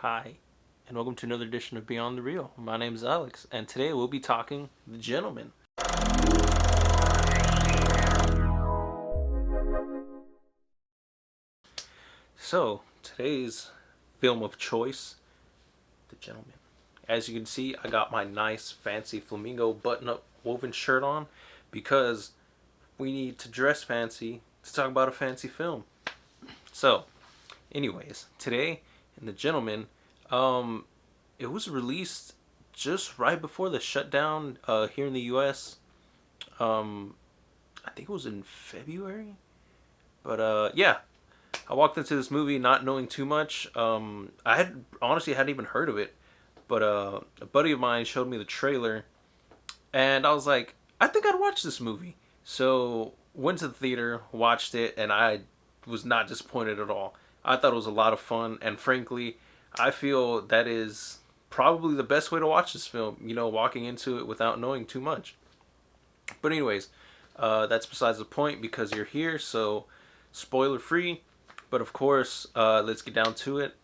Hi, and welcome to another edition of Beyond the Real. My name is Alex, and today we'll be talking The Gentleman. So, today's film of choice, The Gentleman. As you can see, I got my nice, fancy flamingo button-up woven shirt on because we need to dress fancy to talk about a fancy film. So, anyways, today in The Gentleman, um, it was released just right before the shutdown here in the U.S. Um, I think it was in February. But yeah, I walked into this movie not knowing too much. I had honestly hadn't even heard of it, but a buddy of mine showed me the trailer, and I was like, I think I'd watch this movie. So went to the theater, watched it, and I was not disappointed at all. I thought it was a lot of fun, and frankly, I feel that is probably the best way to watch this film. Walking into it without knowing too much. But anyways, that's besides the point because you're here, so spoiler free. But of course, let's get down to it.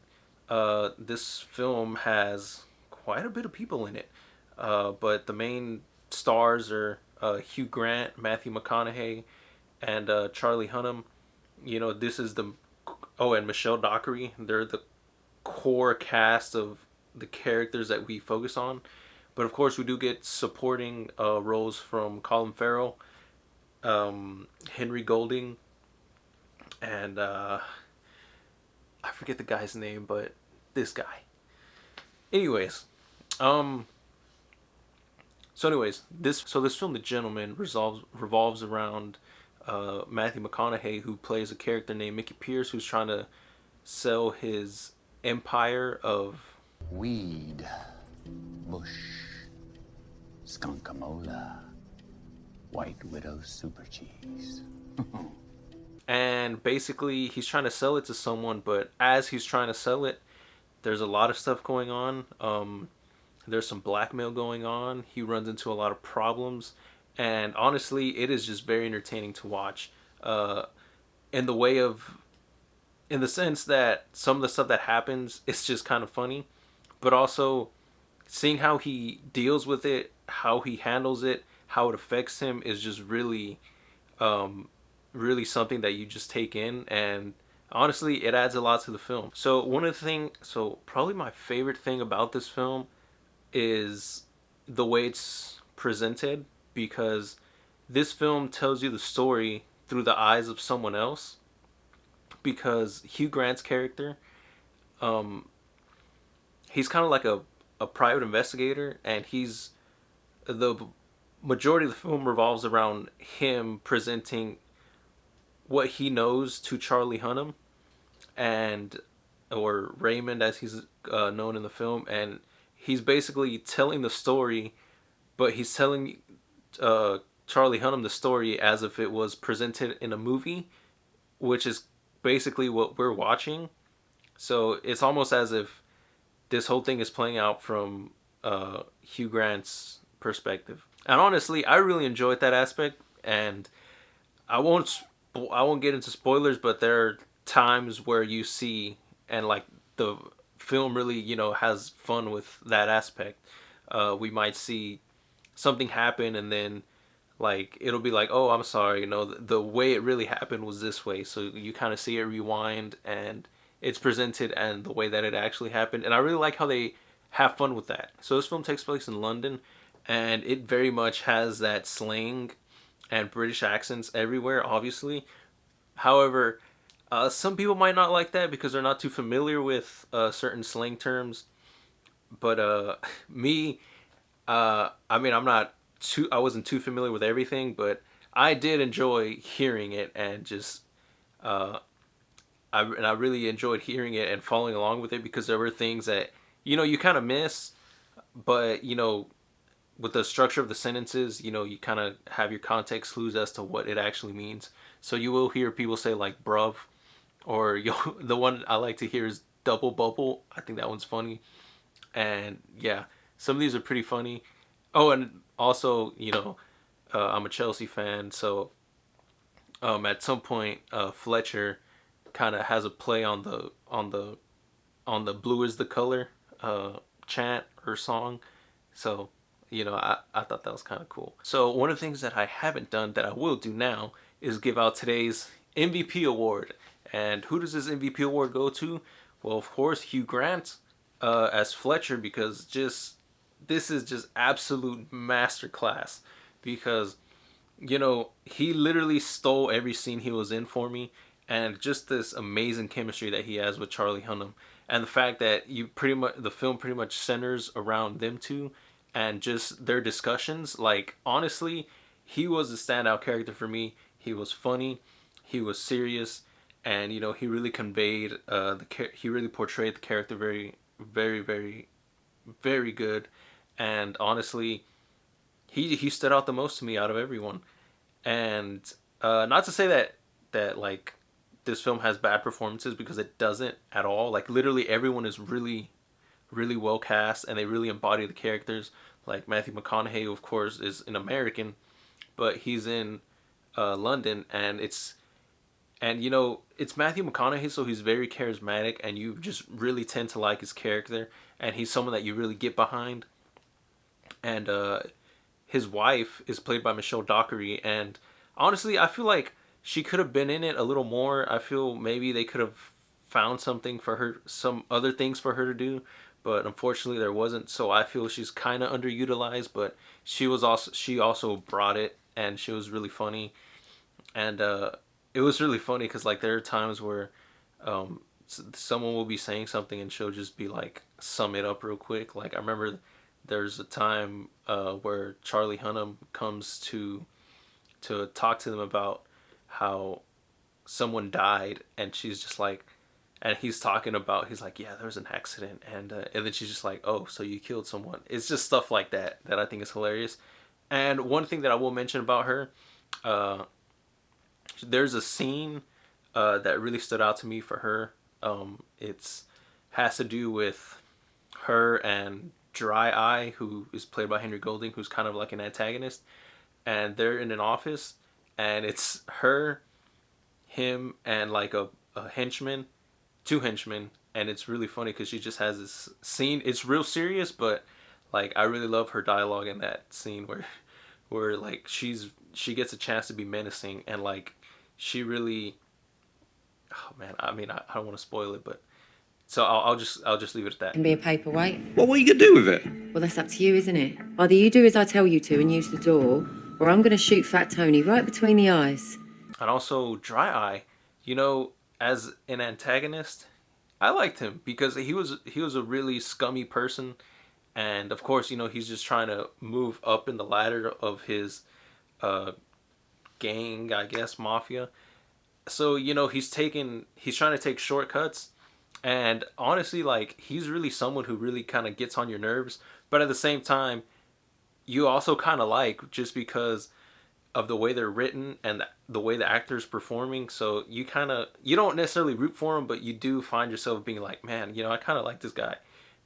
This film has quite a bit of people in it, but the main stars are Hugh Grant, Matthew McConaughey, and Charlie Hunnam. This is the and Michelle Dockery. They're the core cast of the characters that we focus on. But of course, we do get supporting roles from Colin Farrell, Henry Golding, and I forget the guy's name, but this guy. Anyways, um, this film, The Gentleman, revolves around Matthew McConaughey, who plays a character named Mickey Pierce, who's trying to sell his empire of weed, bush, skunkamola, White Widow super cheese. and basically he's trying to sell it to someone, but as he's trying to sell it, there's a lot of stuff going on. There's some blackmail going on. He runs into a lot of problems, and honestly, it is just very entertaining to watch. In the way of, in the sense that some of the stuff that happens, it's just kind of funny, but also seeing how he deals with it, how he handles it, how it affects him is just really, really something that you just take in, and honestly, it adds a lot to the film. So probably my favorite thing about this film is the way it's presented, because this film tells you the story through the eyes of someone else. Because Hugh Grant's character, um, he's kind of like a private investigator, and the majority of the film revolves around him presenting what he knows to Charlie Hunnam, and or Raymond as he's known in the film, and he's basically telling the story, but he's telling Charlie Hunnam the story as if it was presented in a movie, which is basically what we're watching. So it's almost as if this whole thing is playing out from Hugh Grant's perspective. And honestly, I really enjoyed that aspect. And I won't get into spoilers, but there are times where you see, and like the film really has fun with that aspect. We might see something happen, and then like it'll be like, oh, I'm sorry, the way it really happened was this way. So you kind of see it rewind, and it's presented and the way that it actually happened. And I really like how they have fun with that. So this film takes place in London, and it very much has that slang and British accents everywhere, obviously. However, some people might not like that because they're not too familiar with certain slang terms. But me, I mean, I wasn't too familiar with everything, but I did enjoy hearing it, and just uh, I really enjoyed hearing it and following along with it, because there were things that you kind of miss, but with the structure of the sentences, you kind of have your context clues as to what it actually means. So you will hear people say like bruv, or the one I like to hear is double bubble. I think that one's funny. And yeah, some of these are pretty funny. Oh, and also, I'm a Chelsea fan, so at some point, Fletcher kind of has a play on the on the "Blue is the color" chant or song. So, I thought that was kind of cool. So one of the things that I haven't done that I will do now is give out today's MVP award. And who does this MVP award go to? Well, of course, Hugh Grant as Fletcher, because just this is just absolute masterclass. Because he literally stole every scene he was in for me, and just this amazing chemistry that he has with Charlie Hunnam, and the fact that the film pretty much centers around them two, and just their discussions. Like honestly, he was a standout character for me. He was funny, he was serious, and he really conveyed he really portrayed the character very, very, very, very good, and honestly, he stood out the most to me out of everyone. And not to say that like this film has bad performances, because it doesn't at all. Like literally everyone is really, really well cast, and they really embody the characters. Like Matthew McConaughey, of course, is an American, but he's in London, and it's Matthew McConaughey, so he's very charismatic, and you just really tend to like his character, and he's someone that you really get behind. And his wife is played by Michelle Dockery, and honestly, I feel like she could have been in it a little more. I feel maybe they could have found something for her, some other things for her to do, but unfortunately there wasn't. So I feel she's kind of underutilized, but she also brought it, and she was really funny. And it was really funny because like there are times where someone will be saying something and she'll just be like sum it up real quick. Like I remember there's a time where Charlie Hunnam comes to talk to them about how someone died, and she's just like, and he's like, yeah, there was an accident, and then she's just like, oh, so you killed someone. It's just stuff like that I think is hilarious. And one thing that I will mention about her, uh, there's a scene that really stood out to me for her. It's has to do with her and Dry Eye, who is played by Henry Golding, who's kind of like an antagonist, and they're in an office, and it's her, him, and like a henchman, two henchmen, and it's really funny because she just has this scene. It's real serious, but like I really love her dialogue in that scene where like she gets a chance to be menacing, and like she really, oh man, I mean I don't want to spoil it, but so I'll just leave it at that. Can be a paperweight. Well, what are you going to do with it? Well, that's up to you, isn't it? Either you do as I tell you to and use the door, or I'm going to shoot Fat Tony right between the eyes. And also Dry Eye, as an antagonist, I liked him because he was a really scummy person, and of course, he's just trying to move up in the ladder of his uh, gang, I guess, mafia. So he's trying to take shortcuts, and honestly, like he's really someone who really kind of gets on your nerves, but at the same time, you also kind of like, just because of the way they're written and the way the actor's performing. So you don't necessarily root for him, but you do find yourself being like, man, I kind of like this guy,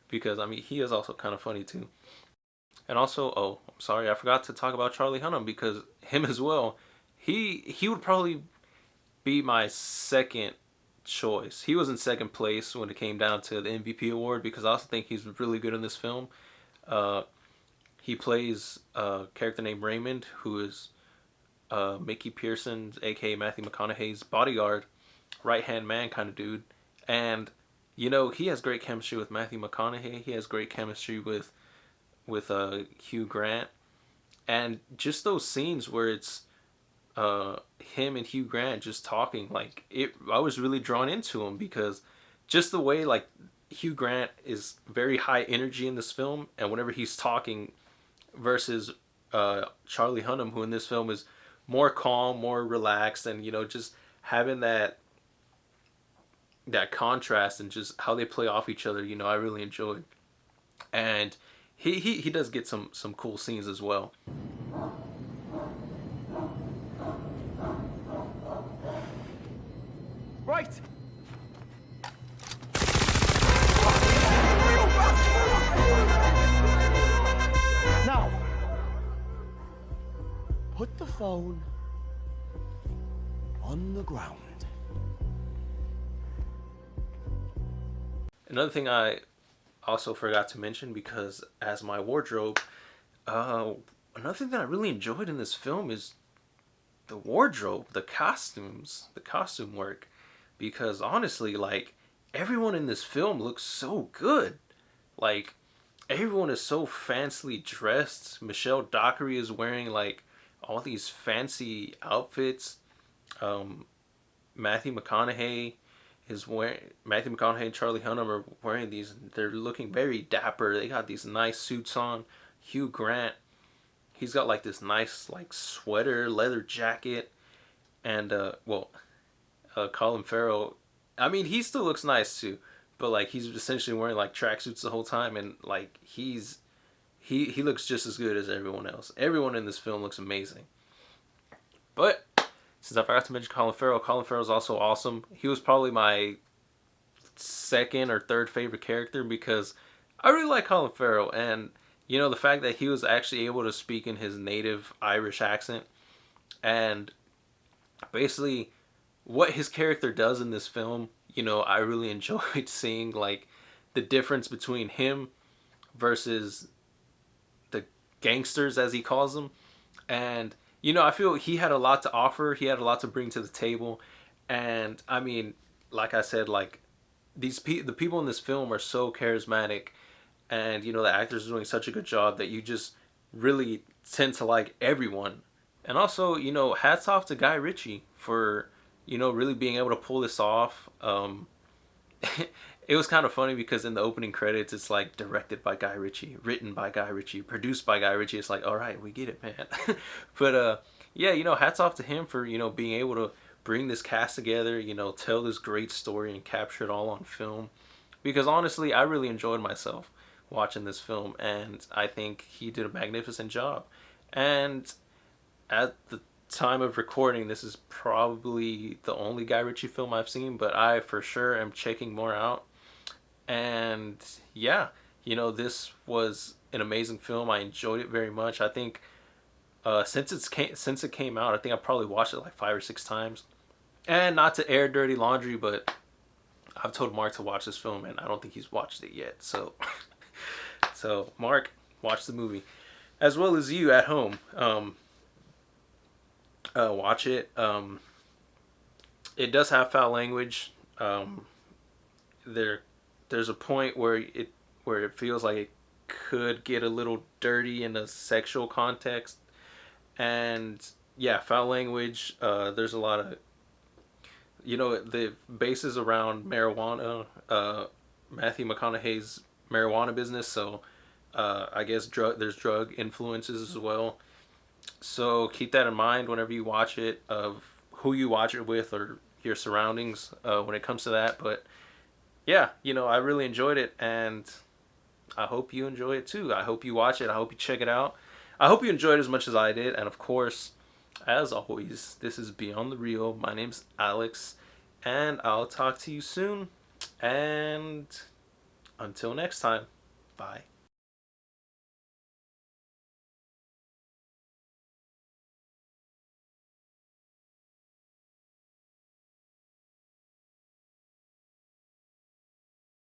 because I mean he is also kind of funny too. And also, oh, I'm sorry, I forgot to talk about Charlie Hunnam, because him as well. He would probably be my second choice. He was in second place when it came down to the MVP award, because I also think he's really good in this film. Uh, he plays a character named Raymond, who is Mickey Pearson's, aka Matthew McConaughey's bodyguard, right hand man kind of dude. And he has great chemistry with Matthew McConaughey. He has great chemistry with Hugh Grant, and just those scenes where it's him and Hugh Grant just talking, like I was really drawn into him, because just the way like Hugh Grant is very high energy in this film, and whenever he's talking, versus Charlie Hunnam, who in this film is more calm, more relaxed, and just having that contrast and just how they play off each other, I really enjoyed. And he does get some cool scenes as well. Right. Now, put the phone on the ground. Another thing I also forgot to mention, because as my wardrobe, uh, another thing that I really enjoyed in this film is the wardrobe, the costumes, the costume work. Because honestly, like, everyone in this film looks so good. Like, everyone is so fancily dressed. Michelle Dockery is wearing like all these fancy outfits. Um, Matthew McConaughey Matthew McConaughey and Charlie Hunnam are wearing these. They're looking very dapper. They got these nice suits on. Hugh Grant, he's got like this nice like sweater, leather jacket, and Colin Farrell. I mean, he still looks nice too, but like he's essentially wearing like tracksuits the whole time, and like he looks just as good as everyone else. Everyone in this film looks amazing. But since I forgot to mention Colin Farrell's also awesome. He was probably my second or third favorite character because I really like Colin Farrell, and you know the fact that he was actually able to speak in his native Irish accent, and basically what his character does in this film, you know, I really enjoyed seeing like the difference between him versus the gangsters as he calls them. And you know, I feel he had a lot to offer. He had a lot to bring to the table. And I mean, like I said, like the people in this film are so charismatic, and you know the actors are doing such a good job that you just really tend to like everyone. And also, you know, hats off to Guy Ritchie for, you know, really being able to pull this off. It was kind of funny because in the opening credits, it's like directed by Guy Ritchie, written by Guy Ritchie, produced by Guy Ritchie. It's like, all right, we get it, man. But yeah, you know, hats off to him for, you know, being able to bring this cast together, you know, tell this great story and capture it all on film. Because honestly, I really enjoyed myself watching this film, and I think he did a magnificent job. And at the time of recording, this is probably the only Guy Ritchie film I've seen, but I for sure am checking more out. And yeah, you know, this was an amazing film. I enjoyed it very much. I think since it came out, I think I probably watched it like 5 or 6 times. And not to air dirty laundry, but I've told Mark to watch this film, and I don't think he's watched it yet. So, so Mark, watch the movie, as well as you at home. Watch it. It does have foul language. There, there's a point where it feels like it could get a little dirty in a sexual context, and yeah, foul language. There's a lot of, you know, the bases around marijuana. Matthew McConaughey's marijuana business, so I guess there's drug influences as well. So keep that in mind whenever you watch it, of who you watch it with or your surroundings when it comes to that. But yeah, you know, I really enjoyed it, and I hope you enjoy it too. I hope you watch it. I hope you check it out. I hope you enjoyed it as much as I did. And of course, as always, this is Beyond the Real. My name's Alex, and I'll talk to you soon. And until next time, bye.